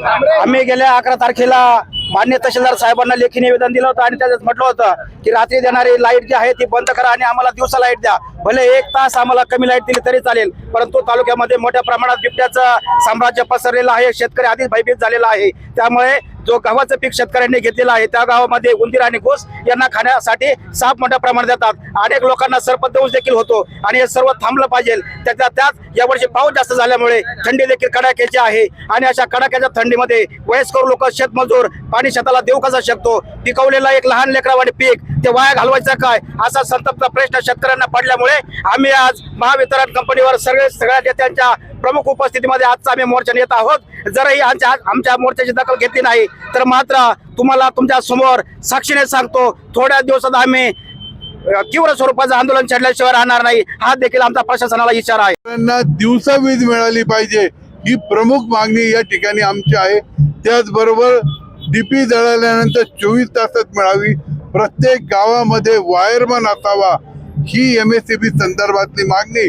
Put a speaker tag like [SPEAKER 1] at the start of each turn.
[SPEAKER 1] आम्ही गेल्या 11 तारखेला मान्य तहसीलदार साहेबांना लेखी निवेदन दिलं होतं आणि त्याच्यात म्हटलं होतं की रात्री देणारी लाईट जी आहे ती बंद करा आणि आम्हाला दिवसा लाईट द्या. भले 1 तास आम्हाला कमी लाईट दिली तरी चालेल, परंतु तालुक्यामध्ये मोठ्या प्रमाणात बिबट्याचं साम्राज्य पसरलेलं आहे. शेतकरी आधीच भयभीत झालेला आहे. त्यामुळे जो गव्हाचं पीक शेतकऱ्यांनी घेतलेलं आहे त्या गावामध्ये उंदीर आणि घोस यांना खाण्यासाठी साप मोठ्या प्रमाणात देतात. अनेक लोकांना सर्पदंश देखील होतो आणि हे सर्व थांबलं पाहिजे. त्यात यावर्षी पाऊस जास्त झाल्यामुळे थंडी देखील कडाक्याची आहे आणि अशा कडाक्याच्या थंडीमध्ये वयस्कर लोक, शेतमजूर पाणी शेताला देऊ कसा शकतो? पिकवलेला एक लहान लेकरावाने पीक ते वाया घालवायचं काय, असा संतप्त प्रश्न शेतकऱ्यांना पडल्यामुळे आम्ही आज महावितरण कंपनीवर सगळ्या नेत्यांच्या प्रमुख उपस्थितीमध्ये आजचा आम्ही मोर्चा नेत आहोत. जरही आमच्या मोर्चाची दखल घेतली नाही तर मात्र तुम्हाला तुमच्या समोर साक्षीने सांगतो, थोड्या दिवसात आम्ही तीव्र स्वरूपाचं आंदोलन छेडल्याशिवाय राहणार नाही. हा देखील आमचा प्रशासनाला इशारा आहे.
[SPEAKER 2] दिवसा वीज मिळाली पाहिजे ही प्रमुख मागणी या ठिकाणी आमची आहे. त्याचबरोबर डीपी जळाल्यानंतर 24 तासात मिळावी. प्रत्येक गावामध्ये वायरमन असावा ही MSCB संदर्भातली मागणी